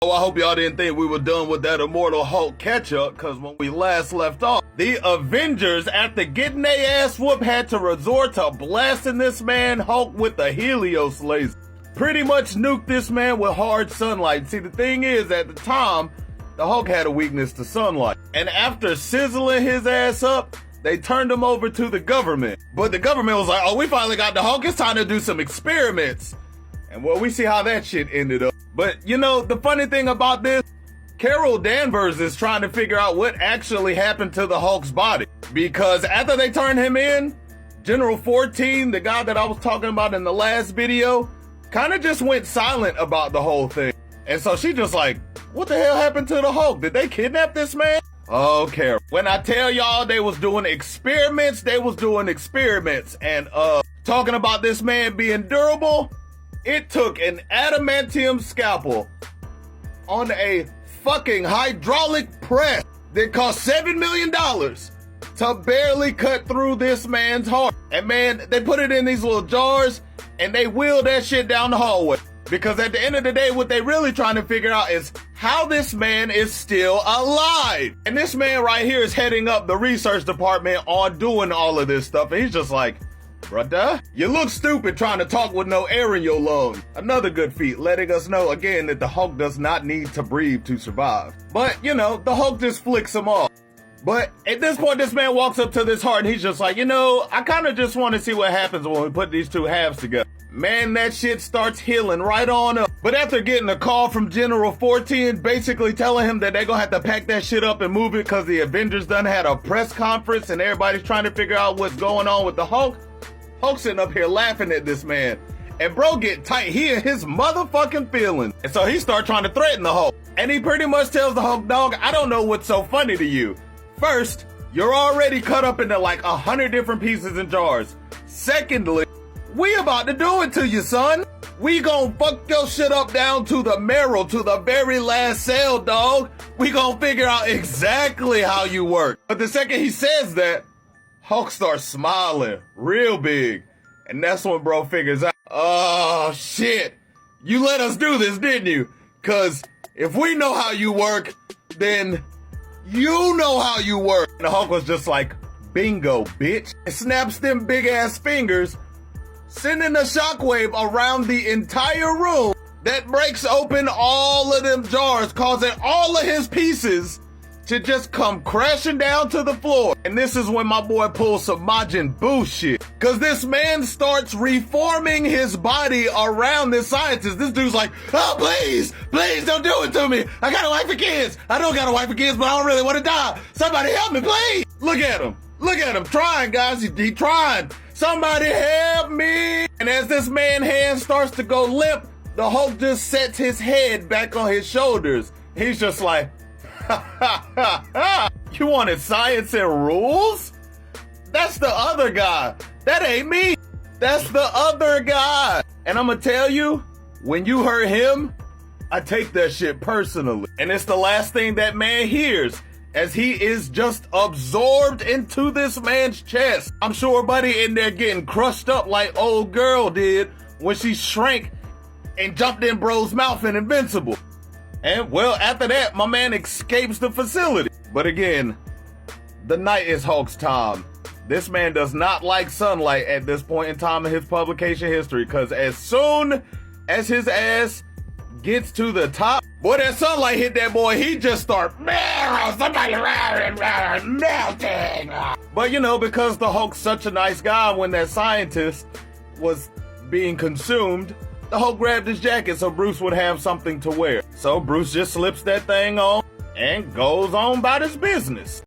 Oh, I hope y'all didn't think we were done with that Immortal Hulk catch-up, because when we last left off, the Avengers, after getting their ass whooped, had to resort to blasting this man Hulk with the Helios laser. Pretty much nuked this man with hard sunlight. See, the thing is, at the time, the Hulk had a weakness to sunlight. And after sizzling his ass up, they turned him over to the government. But the government was like, oh, we finally got the Hulk, it's time to do some experiments. And well, we see how that shit ended up. But, you know, the funny thing about this, Carol Danvers is trying to figure out what actually happened to the Hulk's body. Because after they turned him in, General 14, the guy that I was talking about in the last video, kind of just went silent about the whole thing. And so she just like, what the hell happened to the Hulk? Did they kidnap this man? Oh, Carol. When I tell y'all they was doing experiments, they was doing experiments. And talking about this man being durable, it took an adamantium scalpel on a fucking hydraulic press that cost $7 million to barely cut through this man's heart. And man, they put it in these little jars and they wheeled that shit down the hallway. Because at the end of the day, what they really trying to figure out is how this man is still alive. And this man right here is heading up the research department on doing all of this stuff. And he's just like, brother, you look stupid trying to talk with no air in your lungs. Another good feat, letting us know again that the Hulk does not need to breathe to survive. But, you know, the Hulk just flicks him off. But at this point, this man walks up to this heart and he's just like, you know, I kind of just want to see what happens when we put these two halves together. Man, that shit starts healing right on up. But after getting a call from General 14, basically telling him that they're gonna have to pack that shit up and move it because the Avengers done had a press conference and everybody's trying to figure out what's going on with the Hulk, Hulk sitting up here laughing at this man. And bro get tight, he in his motherfucking feelings. And so he start trying to threaten the Hulk. And he pretty much tells the Hulk, dog, I don't know what's so funny to you. First, you're already cut up into like 100 different pieces and jars. Secondly, we about to do it to you, son. We gon' fuck your shit up down to the marrow, to the very last cell, dog. We gon' figure out exactly how you work. But the second he says that, Hulk starts smiling real big. And that's when bro figures out, oh shit, you let us do this, didn't you? Cause if we know how you work, then you know how you work. And the Hulk was just like, bingo, bitch. It snaps them big ass fingers, sending a shockwave around the entire room that breaks open all of them jars, causing all of his pieces to just come crashing down to the floor. And this is when my boy pulls some Majinn bullshit. Cause this man starts reforming his body around this scientist. This dude's like, oh, please, please don't do it to me. I got a wife and kids. I don't got a wife and kids, but I don't really want to die. Somebody help me, please. Look at him. Look at him trying, guys. He trying. Somebody help me. And as this man's hand starts to go limp, the Hulk just sets his head back on his shoulders. He's just like, you wanted science and rules? That's the other guy. That ain't me. That's the other guy. And I'm gonna tell you, when you hurt him, I take that shit personally. And it's the last thing that man hears, as he is just absorbed into this man's chest. I'm sure buddy in there getting crushed up like old girl did when she shrank and jumped in bro's mouth in Invincible. And well, after that, my man escapes the facility. But again, the night is Hulk's time. This man does not like sunlight at this point in time in his publication history, because as soon as his ass gets to the top, boy, that sunlight hit that boy, he just start, somebody melting. But you know, because the Hulk's such a nice guy, when that scientist was being consumed, the Hulk grabbed his jacket so Bruce would have something to wear. So Bruce just slips that thing on and goes on about his business.